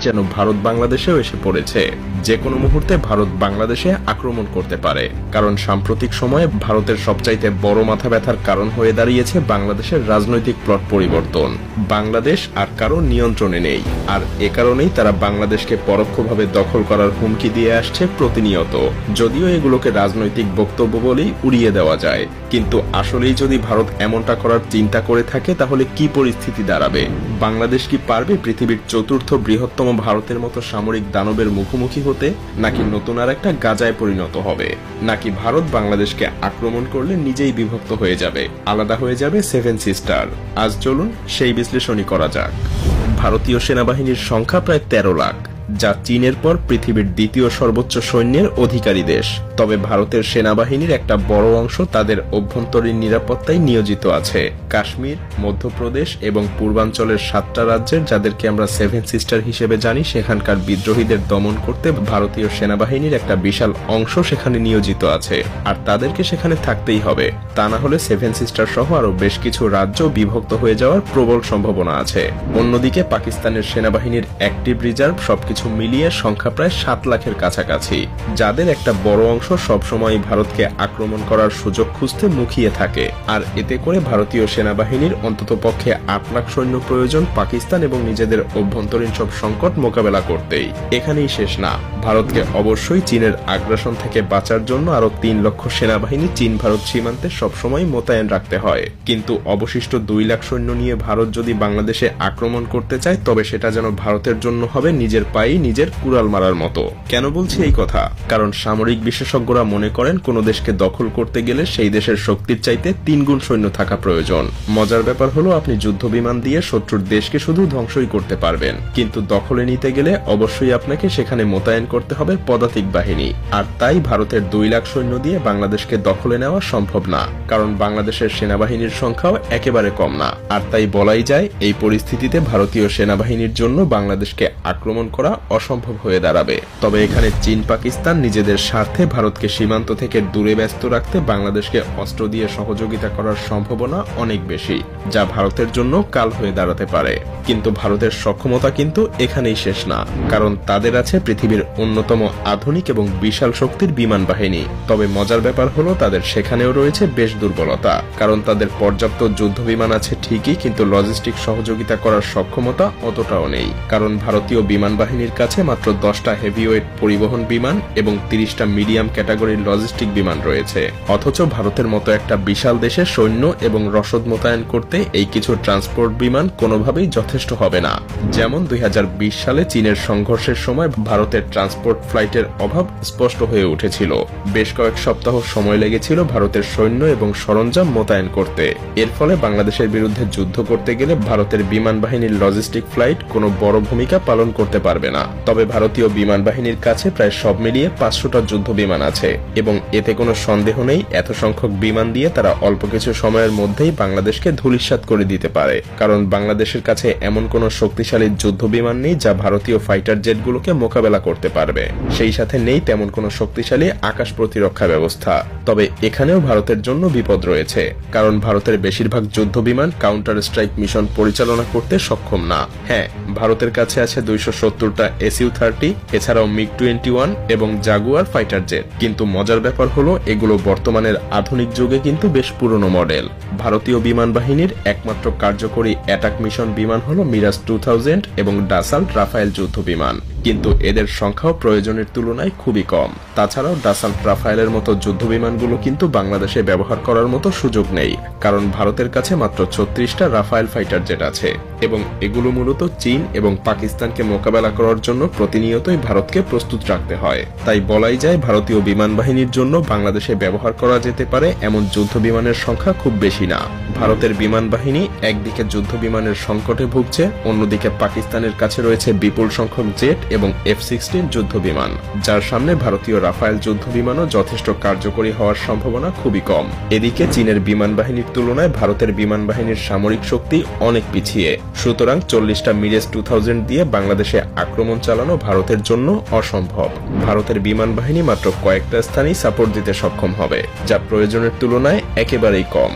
যেন ভারত বাংলাদেশেও এসে পড়েছে। যে কোনো মুহূর্তে ভারত বাংলাদেশে আক্রমণ করতে পারে, কারণ সাম্প্রতিক সময়ে ভারতের সবচাইতে বড় মাথা ব্যথার কারণ হয়ে দাঁড়িয়েছে বাংলাদেশের রাজনৈতিক প্লট পরিবর্তন। বাংলাদেশ আর কারো নিয়ন্ত্রণে নেই, আর এ কারণেই তারা বাংলাদেশকে পরোক্ষভাবে দখল করার হুমকি দিয়ে আসছে প্রতিনিয়ত। যদিও এগুলোকে রাজনৈতিক বক্তব্য বলেই উড়িয়ে দেওয়া যায়, কিন্তু আসলেই যদি ভারত এমনটা করার চিন্তা করে থাকে তাহলে কি পরিস্থিতি দাঁড়াবে? বাংলাদেশ কি পারবে পৃথিবীর চতুর্থ বৃহত্তম ভারতের মতো সামরিক দানবের মুখোমুখি হতে, নাকি নতুন আর একটা গাজায় পরিণত হবে? নাকি ভারত বাংলাদেশকে আক্রমণ করলে নিজেই বিভক্ত হয়ে যাবে, আলাদা হয়ে যাবে সেভেন সিস্টার? আজ চলুন সেই বিশ্লেষণই করা যাক। ভারতীয় সেনাবাহিনীর সংখ্যা প্রায় 13 লাখ, যা চীনের পর পৃথিবীর দ্বিতীয় সর্বোচ্চ সৈন্যের অধিকারী দেশ। তবে ভারতের সেনাবাহিনীর একটা বড় অংশ তাদের অভ্যন্তরীণ নিরাপত্তায় নিয়োজিত আছে। কাশ্মীর, মধ্যপ্রদেশ এবং পূর্বাঞ্চলের 7টা রাজ্যের, যাদেরকে আমরা সেভেন সিস্টার হিসেবে জানি, সেখানকার বিদ্রোহীদের দমন করতে ভারতীয় সেনাবাহিনীর একটা বিশাল অংশ সেখানে নিয়োজিত আছে, আর তাদেরকে সেখানে থাকতেই হবে। তা না হলে সেভেন সিস্টার সহ আরো বেশ কিছু রাজ্য বিভক্ত হয়ে যাওয়ার প্রবল সম্ভাবনা আছে। অন্যদিকে পাকিস্তানের সেনাবাহিনীর অ্যাক্টিভ রিজার্ভ সবকিছু মিলিয়ে সংখ্যা প্রায় 7 লাখের কাছাকাছি, যাদের একটা বড় অংশ সবসময় ভারতকে আক্রমণ করার সুযোগ খুঁজতে মুখিয়ে থাকে। আর এতে করে ভারতীয় সেনাবাহিনীর অন্ততপক্ষে 8 লাখ সৈন্য প্রয়োজন পাকিস্তান এবং নিজেদের অভ্যন্তরীণ সব সংকট মোকাবেলা করতেই। এখানেই শেষ না, ভারতকে অবশ্যই চীনের আগ্রাসন থেকে বাঁচার জন্য আরো 3 লক্ষ সেনাবাহিনী চীন ভারত সীমান্তে সবসময় মোতায়েন রাখতে হয়। কিন্তু অবশিষ্ট 2 লাখ সৈন্য নিয়ে ভারত যদি বাংলাদেশে আক্রমণ করতে চায়, তবে সেটা যেন ভারতের জন্য হবে নিজের পায়ে নিজের কুড়াল মারার মতো। কেন বলছি এই কথা? কারণ সামরিক বিশেষজ্ঞরা মনে করেন কোন দেশকে দখল করতে গেলে সেই দেশের শক্তির চাইতে 3 গুণ সৈন্য থাকা প্রয়োজন। মজার ব্যাপার হলো, আপনি যুদ্ধ বিমান দিয়ে শত্রুর দেশকে শুধু ধ্বংসই করতে পারবেন, কিন্তু দখলে নিতে গেলে অবশ্যই আপনাকে সেখানে মোতায়েন করতে হবে পদাতিক বাহিনী। আর তাই ভারতের 2 লাখ সৈন্য দিয়ে বাংলাদেশকে দখলে নেওয়া সম্ভব না, কারণ বাংলাদেশের সেনাবাহিনীর সংখ্যাও একেবারে কম না। আর তাই বলাই যায়, এই পরিস্থিতিতে ভারতীয় সেনাবাহিনীর জন্য বাংলাদেশকে আক্রমণ করা অসম্ভব হয়ে দাঁড়াবে। তবে এখানে চীন পাকিস্তান নিজেদের স্বার্থে ভারতকে সীমান্ত থেকে দূরে ব্যস্ত রাখতে বাংলাদেশকে অস্ত্র দিয়ে সহযোগিতা করার সম্ভাবনা অনেক বেশি, যা ভারতের জন্য কাল হয়ে দাঁড়াতে পারে। কিন্তু ভারতের সক্ষমতা কিন্তু এখানেই শেষ না, কারণ তাদের আছে পৃথিবীর অন্যতম আধুনিক এবং বিশাল শক্তির বিমান বাহিনী। তবে মজার ব্যাপার হলো, তাদের সেখানেও রয়েছে বেশ দুর্বলতা, কারণ তাদের পর্যাপ্ত যুদ্ধ বিমান আছে ঠিকই, কিন্তু লজিস্টিক সহযোগিতা করার সক্ষমতা অতটাও নেই। কারণ ভারতীয় বিমান বাহিনীর কাছে মাত্র 10টা হেভিওয়েট পরিবহন বিমান এবং 30টা মিডিয়াম ক্যাটাগরির লজিস্টিক বিমান রয়েছে। অথচ ভারতের মতো একটা বিশাল দেশে সৈন্য এবং রসদ মোতায়েন করতে এই কিছু ট্রান্সপোর্ট বিমান কোনোভাবেই যথেষ্ট হবে না। যেমন 2020 সালে চীনের সংঘর্ষের সময় ভারতের ট্রান্সপোর্ট ফ্লাইটের অভাব স্পষ্ট হয়ে উঠেছিল। বেশ কয়েক সপ্তাহ সময় লেগেছিল ভারতের সৈন্য এবং সরঞ্জাম মোতায়েন করতে। এর ফলে বাংলাদেশের বিরুদ্ধে যুদ্ধ করতে গেলে ভারতের বিমান বাহিনীর লজিস্টিক ফ্লাইট কোনো বড় ভূমিকা পালন করতে পারবে না। তবে ভারতীয় বিমান বাহিনীর কাছে প্রায় সব মিলিয়ে 500টা যুদ্ধ বিমান আছে, এবং এতে কোনো সন্দেহ নেই এত সংখ্যক বিমান দিয়ে তারা অল্প কিছু সময়ের মধ্যেই বাংলাদেশকে ধূলিসাৎ করে দিতে পারে। কারণ বাংলাদেশের কাছে এমন কোনো শক্তিশালী যুদ্ধ বিমান নেই যা ভারতীয় ফাইটার জেটগুলোকে মোকাবেলা করতে পারবে। সেই সাথে নেই তেমন কোনো শক্তিশালী আকাশ প্রতিরক্ষা ব্যবস্থা। তবে এখানেও ভারতের জন্য বিপদ রয়েছে, কারণ ভারতের বেশিরভাগ যুদ্ধ বিমান কাউন্টার স্ট্রাইক মিশন পরিচালনা করতে সক্ষম না। হ্যাঁ, ভারতের কাছে আছে 270টা SU-30, এছাড়াও MiG-21 এবং জাগুয়ার ফাইটার জেট। কিন্তু মজার ব্যাপার হলো, এগুলো বর্তমানের আধুনিক যুগে কিন্তু বেশ পুরনো মডেল। ভারতীয় বিমান বাহিনীর একমাত্র কার্যকরী অ্যাটাক মিশন বিমান হলো মিরাজ 2000 এবং ডাসাল্ট রাফায়েল যুদ্ধ বিমান, কিন্তু এদের সংখ্যাও প্রয়োজনের তুলনায় খুবই কম। তাছাড়াও ডাসাল্ট রাফায়েলের মতো যুদ্ধ বিমানগুলো কিন্তু বাংলাদেশে ব্যবহার করার মতো সুযোগ নেই, কারণ ভারতের কাছে মাত্র 36টা রাফায়েল ফাইটার জেট আছে, এবং এগুলো মূলত চীন এবং পাকিস্তানকে মোকাবেলা করার জন্য প্রতিনিয়তই ভারতকে প্রস্তুত রাখতে হয়। তাই বলাই যায়, ভারতীয় বিমান বাহিনীর জন্য বাংলাদেশে ব্যবহার করা যেতে পারে এমন যুদ্ধ বিমানের সংখ্যা খুব বেশি না। ভারতের বিমান বাহিনী একদিকে যুদ্ধ বিমানের সংকটে ভুগছে, অন্যদিকে পাকিস্তানের কাছে রয়েছে বিপুল সংখ্যক জেট এবং F-16 যুদ্ধ বিমান, যার সামনে ভারতীয় রাফায়েল যুদ্ধ বিমানও যথেষ্ট কার্যকরী হওয়ার সম্ভাবনা খুবই কম। এদিকে চীনের বিমান বাহিনীর তুলনায় ভারতের বিমান বাহিনীর সামরিক শক্তি অনেক পিছিয়ে। সুতরাং 40টা মিরাজ 2000 দিয়ে বাংলাদেশে আক্রমণ চালানো ভারতের জন্য অসম্ভব। ভারতের বিমান বাহিনী মাত্র কয়েকটা স্থানেই সাপোর্ট দিতে সক্ষম হবে, যা প্রয়োজনের তুলনায় একেবারেই কম।